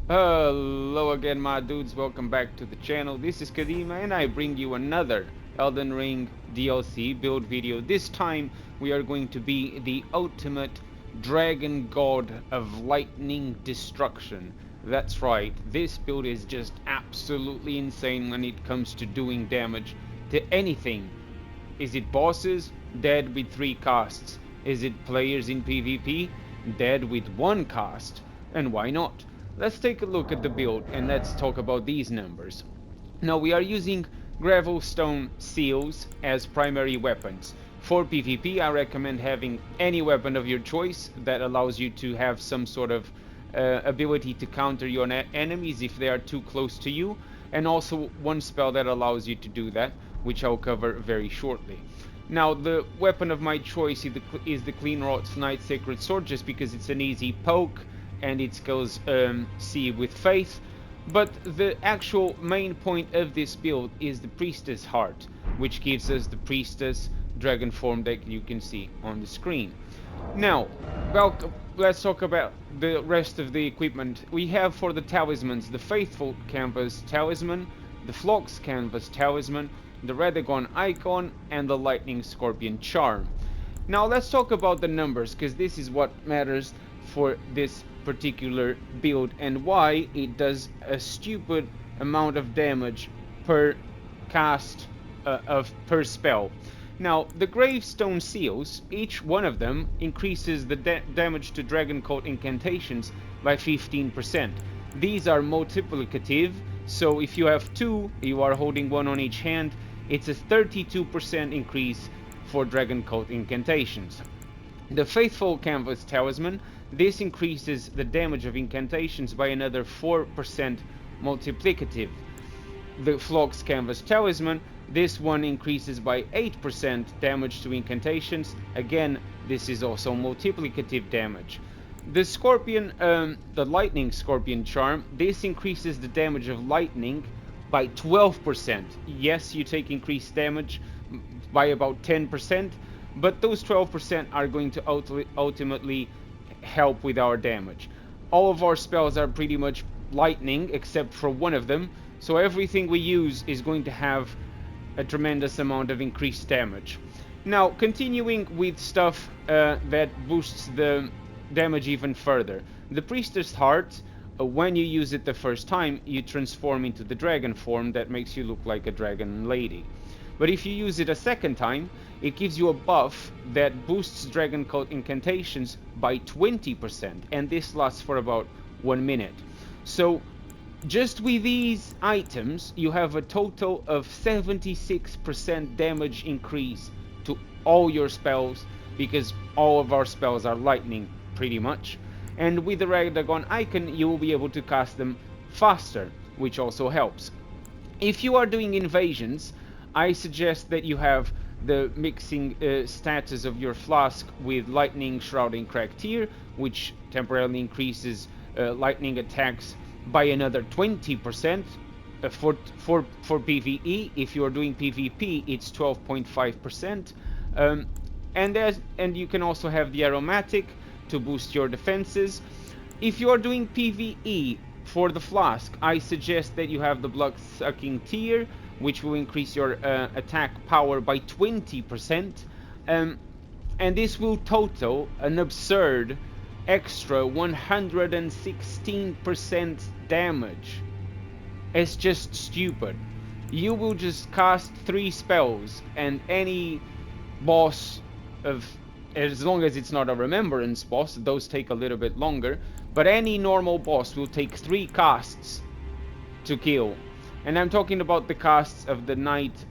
Hello again, my dudes. Welcome back to the channel. This is Kadima, and I bring you another Elden Ring DLC build video. This time, we are going to be the ultimate dragon god of lightning destruction. That's right, this build is just absolutely insane when it comes to doing damage to anything. Is it bosses? Dead with 3 casts. Is it players in PvP? Dead with 1 cast. And why not? Let's take a look at the build and let's talk about these numbers. Now we are using gravelstone seals as primary weapons. For PvP, I recommend having any weapon of your choice that allows you to have some sort of ability to counter your enemies if they are too close to you, and also one spell that allows you to do that, which I'll cover very shortly. Now, the weapon of my choice is the Clean Rot's Night Sacred Sword, just because it's an easy poke and it goes see with faith. But the actual main point of this build is the Priestess Heart, which gives us the Priestess dragon form that you can see on the screen. Now, well, let's talk about the rest of the equipment. We have for the talismans the Faithful Canvas Talisman, the Phlox Canvas Talisman, the Radagon Icon, and the Lightning Scorpion Charm. Now let's talk about the numbers, because this is what matters for this particular build and why it does a stupid amount of damage per cast of per spell. Now, the Gravestone Seals, each one of them increases the damage to Dragon Cult Incantations by 15%. These are multiplicative, so if you have 2, you are holding 1 on each hand, it's a 32% increase for Dragon Cult Incantations. The Faithful Canvas Talisman, this increases the damage of incantations by another 4% multiplicative. The Phlox Canvas Talisman, this one increases by 8% damage to incantations. Again, this is also multiplicative damage. The Scorpion, the Lightning Scorpion Charm, this increases the damage of lightning by 12%. Yes, you take increased damage by about 10%, but those 12% are going to ultimately help with our damage. All of our spells are pretty much lightning except for one of them, so everything we use is going to have a tremendous amount of increased damage. Now, continuing with stuff that boosts the damage even further. The Priestess Heart, when you use it the first time, you transform into the dragon form that makes you look like a dragon lady. But if you use it a second time, it gives you a buff that boosts Dragon Cult Incantations by 20%, and this lasts for about 1 minute. So, just with these items, you have a total of 76% damage increase to all your spells, because all of our spells are lightning, pretty much. And with the Radagon Icon, you will be able to cast them faster, which also helps. If you are doing invasions, I suggest that you have the mixing status of your flask with Lightning Shrouding Cracked Tear, which temporarily increases lightning attacks by another 20%. For PvE, if you are doing PvP, it's 12.5%. And you can also have the Aromatic to boost your defenses. If you are doing PvE for the flask, I suggest that you have the Blood-Sucking Tear, which will increase your attack power by 20%, and this will total an absurd extra 116% damage. It's just stupid. You will just cast 3 spells, and any boss of, as long as it's not a remembrance boss, those take a little bit longer, but any normal boss will take 3 casts to kill. And I'm talking about the casts of the Night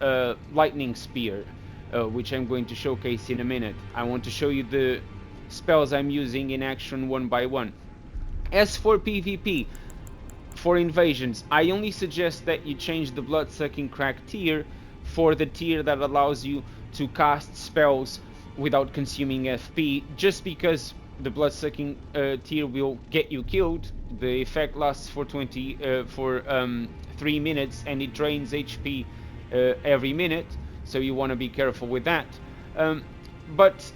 Lightning Spear, which I'm going to showcase in a minute. I want to show you the spells I'm using in action one by one. As for PvP, for invasions, I only suggest that you change the Blood-Sucking Cracked Tear for the tier that allows you to cast spells without consuming FP, just because the Blood-Sucking tier will get you killed. The effect lasts for 3 minutes, and it drains HP every minute, so you want to be careful with that. But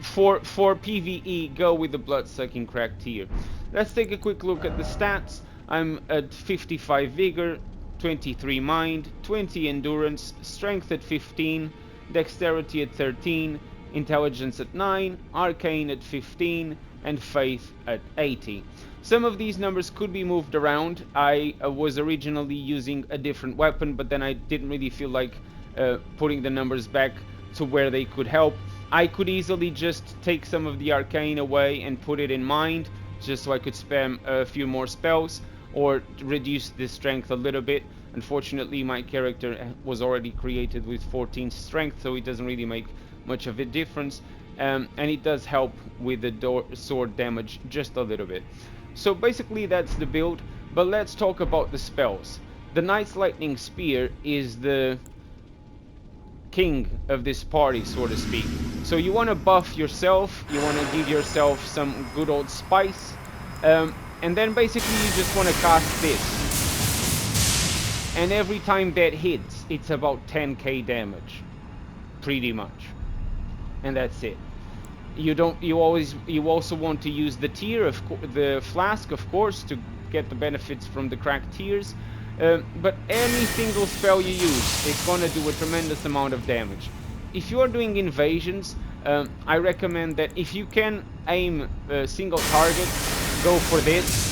for PvE, go with the blood-sucking crack tier. Let's take a quick look at the stats. I'm at 55 vigor, 23 mind, 20 endurance, strength at 15, dexterity at 13, intelligence at 9, arcane at 15, and faith at 80. Some of these numbers could be moved around. I was originally using a different weapon, but then I didn't really feel like putting the numbers back to where they could help. I could easily just take some of the arcane away and put it in mind, just so I could spam a few more spells, or reduce the strength a little bit. Unfortunately, my character was already created with 14 strength, so it doesn't really make much of a difference, and it does help with the sword damage just a little bit. So basically that's the build, but let's talk about the spells. The Knight's Lightning Spear is the king of this party, so to speak. So you want to buff yourself, you want to give yourself some good old spice, and then basically you just want to cast this. And every time that hits, it's about 10k damage, pretty much. And that's it. You also want to use the tier of the flask, of course, to get the benefits from the cracked tiers. But any single spell you use, it's gonna do a tremendous amount of damage. If you are doing invasions, I recommend that if you can aim a single target, go for this.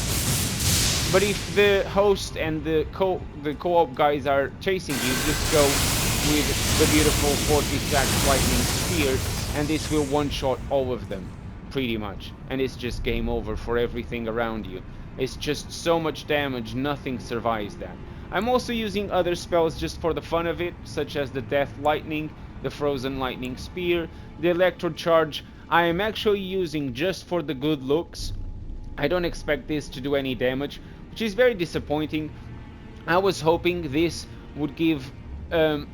But if the host and the co-op guys are chasing you, just go with the beautiful 40-stack lightning spear, and this will one-shot all of them, pretty much. And it's just game over for everything around you. It's just so much damage, nothing survives that. I'm also using other spells just for the fun of it, such as the Death Lightning, the Frozen Lightning Spear, the Electro Charge. I am actually using just for the good looks. I don't expect this to do any damage, which is very disappointing. I was hoping this would give,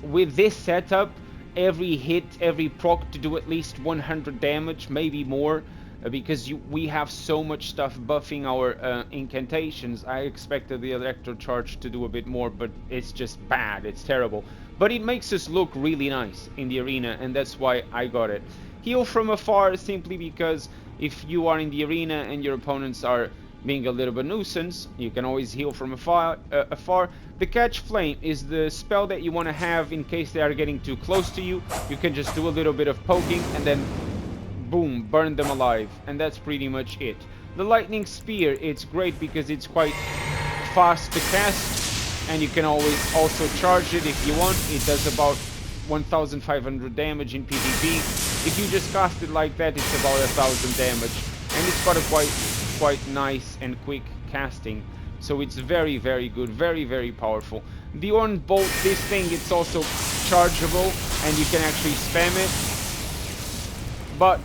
with this setup, every hit, every proc to do at least 100 damage, maybe more, because we have so much stuff buffing our incantations. I expected the Electro Charge to do a bit more, but it's just bad, it's terrible. But it makes us look really nice in the arena, and that's why I got it. Heal from afar, simply because if you are in the arena and your opponents are being a little bit nuisance, you can always heal from afar. The Catch Flame is the spell that you want to have in case they are getting too close to you. You can just do a little bit of poking and then boom, burn them alive, and that's pretty much it. The Lightning Spear, it's great because it's quite fast to cast, and you can always also charge it if you want. It does about 1500 damage in PvP. If you just cast it like that, it's about 1000 damage, and it's got a quite nice and quick casting, so it's very good, very powerful. The Orn Bolt, this thing, it's also chargeable and you can actually spam it, but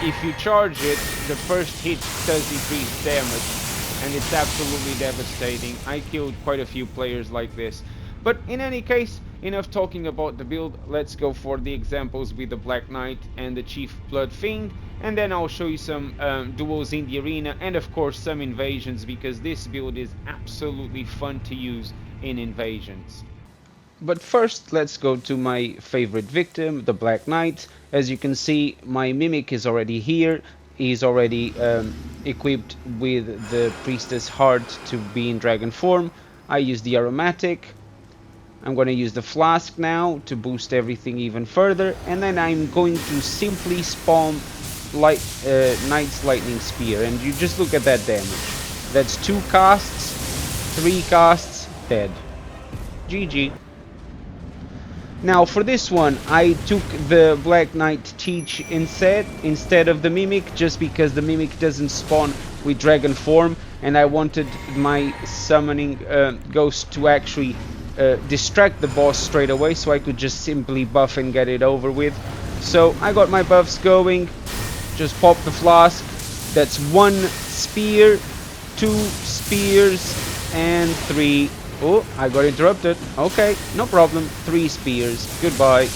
if you charge it, the first hit does increase damage, and it's absolutely devastating. I killed quite a few players like this. But in any case, enough talking about the build. Let's go for the examples with the Black Knight and the Chief Blood Fiend, and then I'll show you some duels in the arena, and of course some invasions, because this build is absolutely fun to use in invasions. But first, let's go to my favorite victim, the Black Knight. As you can see, my Mimic is already here. He's already equipped with the Priestess Heart to be in dragon form. I use the Aromatic. I'm going to use the Flask now to boost everything even further, and then I'm going to simply spawn Knight's Lightning Spear, and you just look at that damage. That's 2 casts, 3 casts, dead. GG. Now for this one, I took the Black Knight Teach instead of the Mimic, just because the Mimic doesn't spawn with dragon form, and I wanted my summoning ghost to actually distract the boss straight away, so I could just simply buff and get it over with. So I got my buffs going. Just pop the Flask. That's 1 spear, 2 spears, and 3. Oh, I got interrupted. Okay, no problem. 3 spears. Goodbye.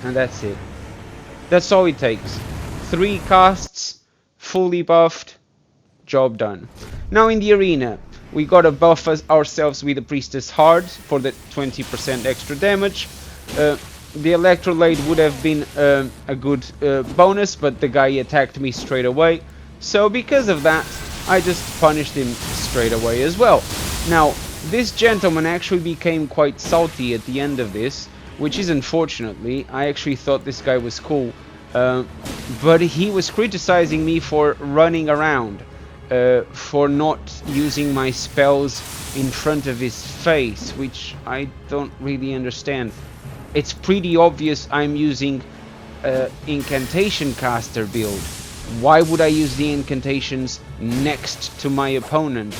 And that's it. That's all it takes. 3 casts, fully buffed, job done. Now in the arena, we gotta buff ourselves with the Priestess Heart for the 20% extra damage. The electrolyte would have been a good bonus, but the guy attacked me straight away. So because of that, I just punished him straight away as well. Now, this gentleman actually became quite salty at the end of this, which is unfortunately. I actually thought this guy was cool. But he was criticizing me for running around, for not using my spells in front of his face, which I don't really understand. It's pretty obvious I'm using incantation caster build. Why would I use the incantations next to my opponent?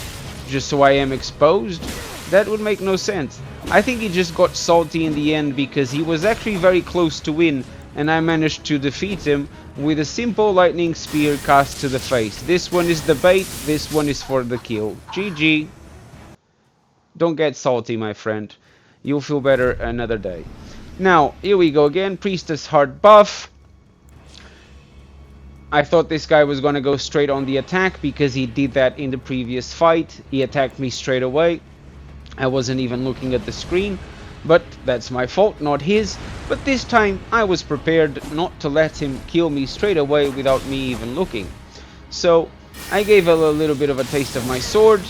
Just so I am exposed? That would make no sense. I think he just got salty in the end because he was actually very close to win, and I managed to defeat him with a simple lightning spear cast to the face. This one is the bait, this one is for the kill. GG. Don't get salty, my friend. You'll feel better another day. Now, here we go again. Priestess Heart buff. I thought this guy was gonna go straight on the attack because he did that in the previous fight. He attacked me straight away. I wasn't even looking at the screen, but that's my fault, not his. But this time I was prepared not to let him kill me straight away without me even looking. So I gave a little bit of a taste of my sword.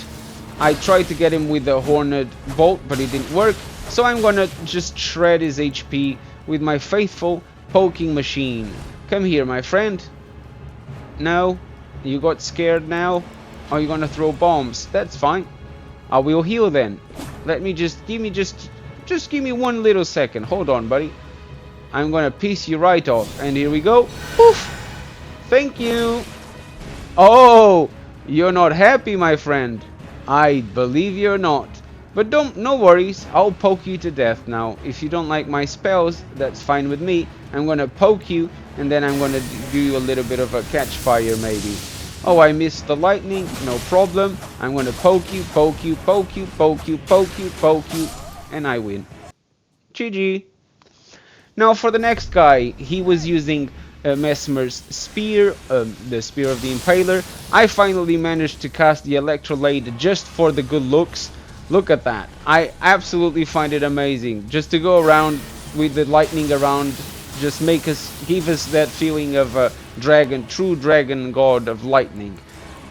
I tried to get him with the horned bolt, but it didn't work. So I'm gonna just shred his HP with my faithful poking machine. Come here, my friend. No? You got scared now? Are you gonna throw bombs? That's fine. I will heal then. Let me just give me one little second. Hold on, buddy. I'm gonna piece you right off. And here we go. Poof! Thank you. Oh, you're not happy, my friend. I believe you're not. But no worries. I'll poke you to death now. If you don't like my spells, that's fine with me. I'm gonna poke you, and then I'm gonna do you a little bit of a catch fire, maybe. Oh, I missed the lightning. No problem. I'm gonna poke you, poke you, poke you, poke you, poke you, poke you, and I win. GG. Now for the next guy, he was using Mesmer's spear, the spear of the Impaler. I finally managed to cast the electrolyte just for the good looks. Look at that. I absolutely find it amazing. Just to go around with the lightning around, just give us that feeling of a dragon, true dragon god of lightning.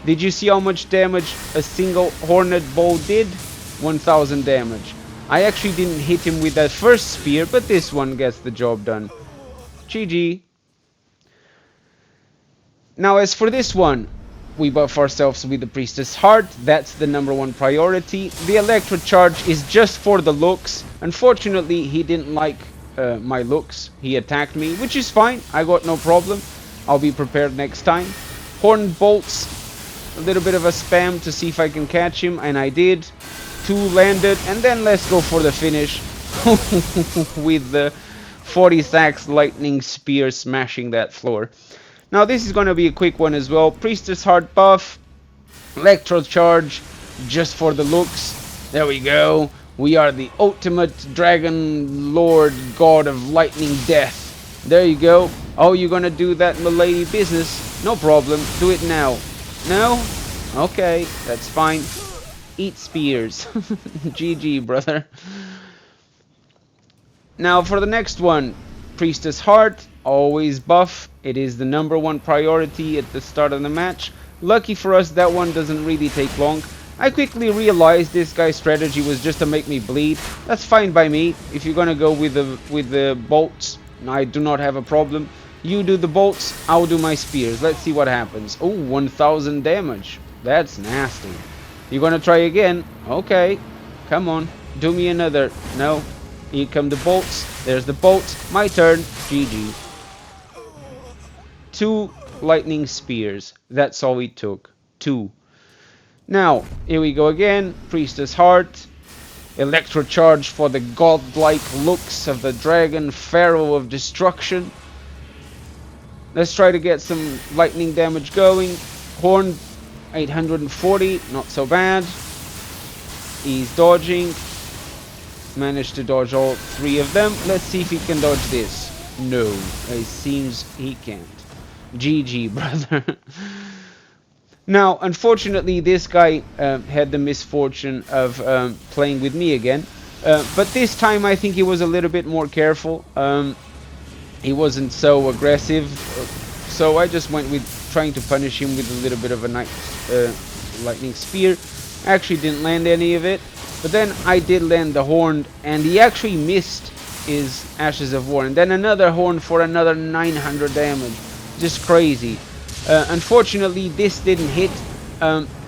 Did you see how much damage a single horned bolt did? 1000 damage. I actually didn't hit him with that first spear, but this one gets the job done. GG. Now as for this one, we buff ourselves with the Priestess Heart. That's the #1 priority. The Electro Charge is just for the looks. Unfortunately, he didn't like my looks. He attacked me, which is fine. I got no problem. I'll be prepared next time. Horned Bolts. A little bit of a spam to see if I can catch him, and I did. 2 landed, and then let's go for the finish with the 40 stacks lightning spear smashing that floor. Now this is going to be a quick one as well. Priestess Heart buff, Electro Charge, just for the looks. There we go. We are the ultimate Dragon Lord God of Lightning Death. There you go. Oh, you're going to do that milady business? No problem. Do it now. No? Okay, that's fine. Eat spears. GG, brother. Now for the next one, Priestess Heart, always buff. It is the #1 priority at the start of the match. Lucky for us, that one doesn't really take long. I quickly realized this guy's strategy was just to make me bleed. That's fine by me. If you're gonna go with the bolts, I do not have a problem. You do the bolts, I'll do my spears. Let's see what happens. Oh, 1000 damage. That's nasty. You're gonna try again? Okay. Come on. Do me another. No. Here come the bolts. There's the bolts. My turn. GG. 2 lightning spears. That's all it took. 2. Now, here we go again. Priestess Heart. Electro Charge for the godlike looks of the dragon Pharaoh of Destruction. Let's try to get some lightning damage going. Horn 840. Not so bad. He's dodging. Managed to dodge all 3 of them. Let's see if he can dodge this. No, it seems he can't. GG, brother. Now, unfortunately, this guy had the misfortune of playing with me again. But this time I think he was a little bit more careful. He wasn't so aggressive, so I just went with trying to punish him with a little bit of a lightning spear. Actually didn't land any of it, but then I did land the horn, and he actually missed his Ashes of War, and then another horn for another 900 damage. Just crazy. Unfortunately, this didn't hit.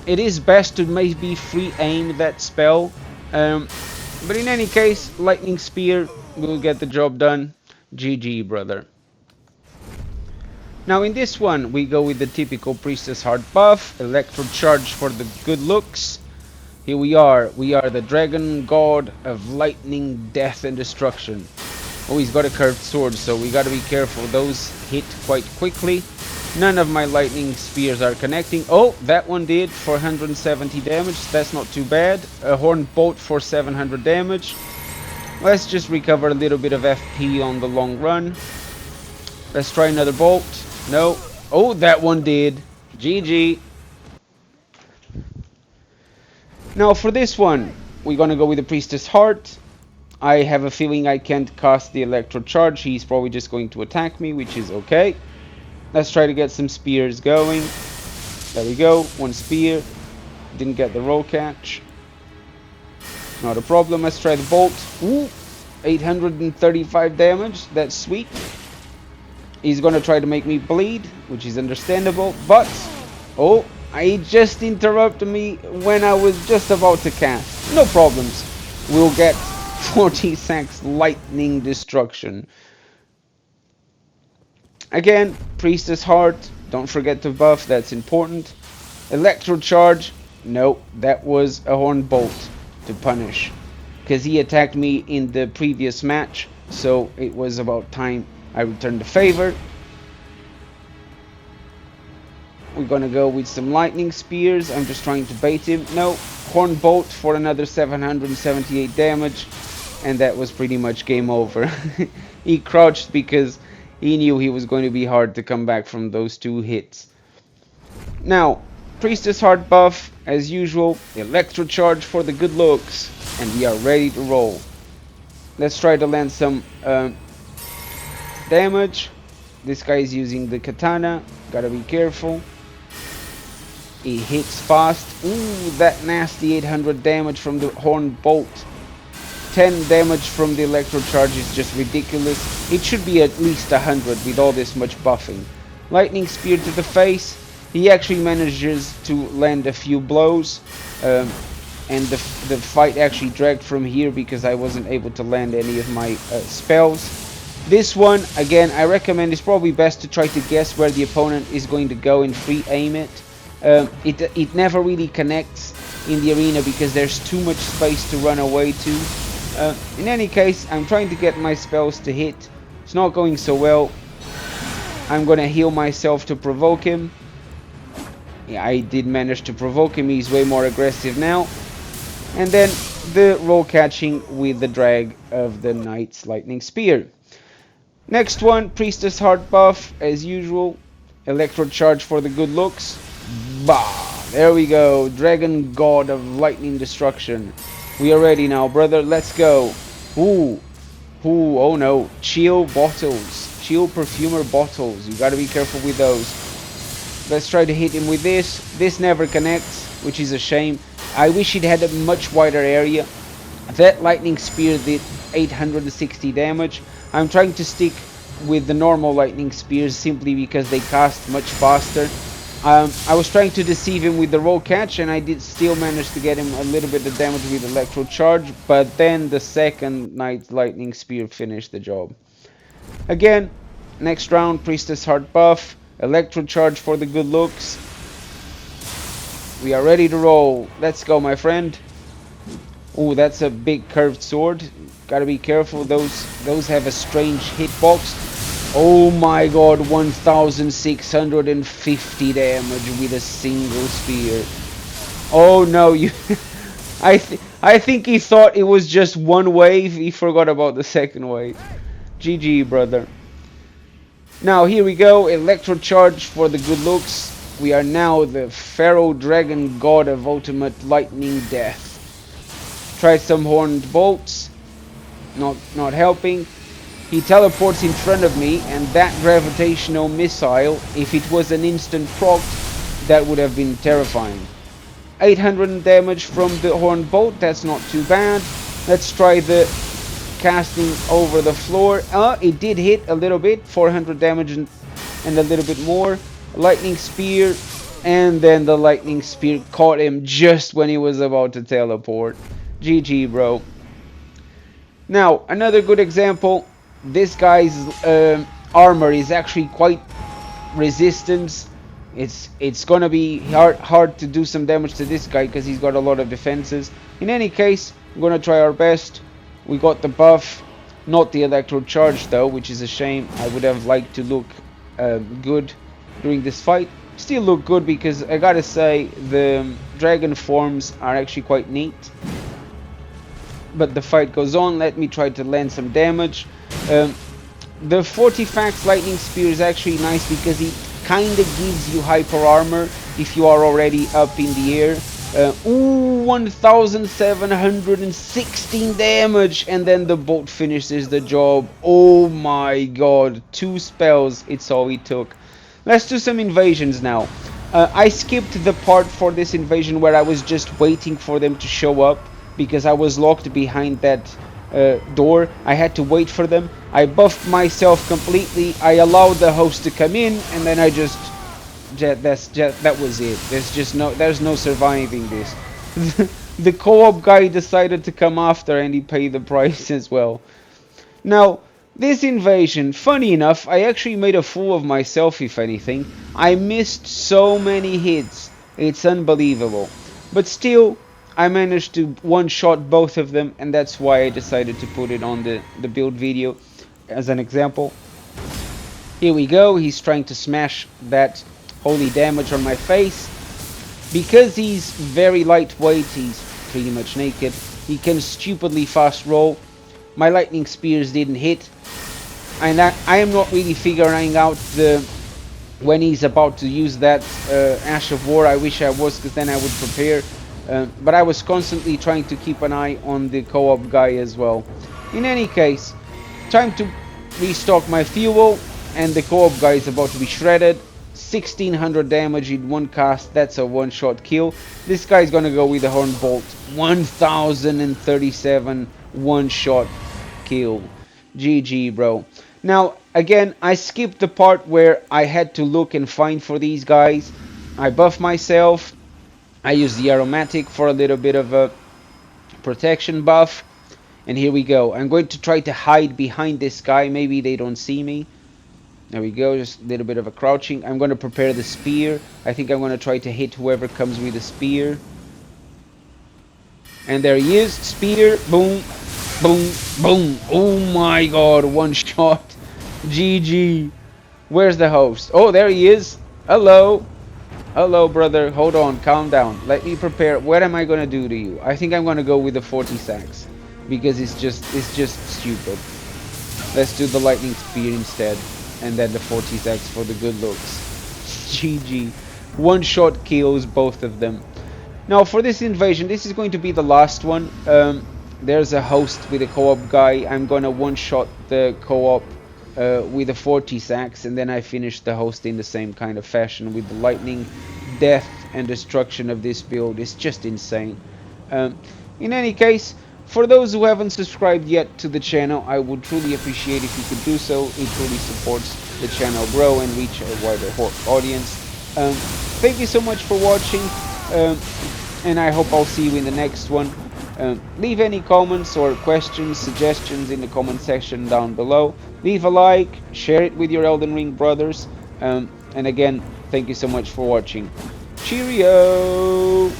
It is best to maybe free aim that spell, but in any case, lightning spear will get the job done. GG, brother. Now in this one, we go with the typical Priestess Heart buff, Electro Charge for the good looks. Here we are the Dragon God of Lightning, Death and Destruction. Oh, he's got a curved sword, so we gotta be careful. Those hit quite quickly. None of my lightning spears are connecting. Oh, that one did, 470 damage. That's not too bad. A horn bolt for 700 damage. Let's just recover a little bit of FP on the long run. Let's try another bolt. No. Oh, that one did. GG. Now for this one, we're gonna go with the Priestess Heart. I have a feeling I can't cast the Electro Charge. He's probably just going to attack me, which is okay. Let's try to get some spears going. There we go. One spear. Didn't get the roll catch. Not a problem. Let's try the bolt. Ooh, 835 damage. That's sweet. He's gonna try to make me bleed, which is understandable. But, oh, he just interrupted me when I was just about to cast. No problems. We'll get 40 sacks lightning destruction. Again, Priestess Heart. Don't forget to buff. That's important. Electro Charge. No, that was a horn bolt to punish, because he attacked me in the previous match, so it was about time I returned the favor. We're gonna go with some lightning spears. I'm just trying to bait him. No, horn bolt for another 778 damage, and that was pretty much game over. He crouched because he knew he was going to be hard to come back from those two hits. Now, Priestess Heart buff, as usual, Electro Charge for the good looks, and we are ready to roll. Let's try to land some damage. This guy is using the katana, gotta be careful. He hits fast. Ooh, that nasty 800 damage from the horn bolt. 10 damage from the Electro Charge is just ridiculous. It should be at least 100 with all this much buffing. Lightning Spear to the face. He actually manages to land a few blows, and the fight actually dragged from here because I wasn't able to land any of my spells. This one, again, I recommend it's probably best to try to guess where the opponent is going to go and free aim it. It never really connects in the arena because there's too much space to run away to. In any case, I'm trying to get my spells to hit. It's not going so well. I'm gonna heal myself to provoke him. Yeah, I did manage to provoke him. He's way more aggressive now. And then the roll catching with the drag of the Knight's Lightning Spear. Next one, Priestess Heart buff, as usual. Electro Charge for the good looks. Bah! There we go. Dragon God of Lightning Destruction. We are ready now, brother. Let's go. Ooh. Ooh, oh no. Chill bottles. Chill perfumer bottles. You gotta be careful with those. Let's try to hit him with this. This never connects, which is a shame. I wish it had a much wider area. That lightning spear did 860 damage. I'm trying to stick with the normal lightning spears simply because they cast much faster. I was trying to deceive him with the roll catch, and I did still manage to get him a little bit of damage with Electro Charge, but then the second Knight's Lightning Spear finished the job. Again, next round, Priestess Heart buff, Electro Charge for the good looks. We are ready to roll. Let's go, my friend. Oh, that's a big curved sword. Gotta be careful. Those have a strange hitbox. Oh my god, 1650 damage with a single spear. Oh no, you I think he thought it was just one wave. He forgot about the second wave. GG, brother. Now here we go, Electro Charge for the good looks. We are now the Pharaoh Dragon God of Ultimate Lightning Death. Try some horned bolts. not helping. He teleports in front of me, and that gravitational missile, if it was an instant proc, that would have been terrifying. 800 damage from the horn bolt, that's not too bad. Let's try the casting over the floor. It did hit a little bit, 400 damage and a little bit more. Lightning spear, and then the lightning spear caught him just when he was about to teleport. GG, bro. Now, another good example. This guy's armor is actually quite resistant. It's gonna be hard to do some damage to this guy because he's got a lot of defenses. In any case, I'm gonna try our best. We got the buff, not the electro charge though, which is a shame. I would have liked to look good during this fight. Still look good because I gotta say the dragon forms are actually quite neat. But the fight goes on. Let me try to land some damage. The 40 fax lightning spear is actually nice because it kind of gives you hyper armor if you are already up in the air. 1716 damage, and then the bolt finishes the job. Oh my god, 2 spells, it's all it took. Let's do some invasions now. I skipped the part for this invasion where I was just waiting for them to show up because I was locked behind that door. I had to wait for them. I buffed myself completely. I allowed the host to come in, and then I just that was it. There's no surviving this. The co-op guy decided to come after, and he paid the price as well. Now, this invasion, funny enough, I actually made a fool of myself, if anything. I missed so many hits. It's unbelievable. But still, I managed to one-shot both of them, and that's why I decided to put it on the build video as an example. Here we go. He's trying to smash that holy damage on my face. Because he's very lightweight, he's pretty much naked, he can stupidly fast roll. My lightning spears didn't hit, and I am not really figuring out when he's about to use that Ash of War. I wish I was, because then I would prepare. But I was constantly trying to keep an eye on the co-op guy as well. In any case, time to restock my fuel, and the co-op guy is about to be shredded. 1600 damage in one cast, that's a one-shot kill. This guy's gonna go with the horn bolt. 1037 one-shot kill. GG, bro. Now, again, I skipped the part where I had to look and find for these guys. I buffed myself. I used the aromatic for a little bit of a protection buff. And here we go. I'm going to try to hide behind this guy. Maybe they don't see me. There we go, just a little bit of a crouching. I'm going to prepare the spear. I think I'm going to try to hit whoever comes with the spear. And there he is. Spear. Boom. Boom. Boom. Oh my god. One shot. GG. Where's the host? Oh, there he is. Hello. Hello, brother. Hold on. Calm down. Let me prepare. What am I going to do to you? I think I'm going to go with the 40 sacks. Because it's just stupid. Let's do the lightning spear instead. And then the 40 sacks for the good looks. GG. One shot kills both of them. Now for this invasion, this is going to be the last one. There's a host with a co-op guy. I'm gonna one shot the co-op with the 40 sacks, and then I finish the host in the same kind of fashion with the lightning. Death and destruction of this build is just insane. In any case, for those who haven't subscribed yet to the channel, I would truly appreciate if you could do so. It truly supports the channel grow and reach a wider audience. Thank you so much for watching, and I hope I'll see you in the next one. Leave any comments or questions, suggestions in the comment section down below. Leave a like, share it with your Elden Ring brothers, and again, thank you so much for watching. Cheerio!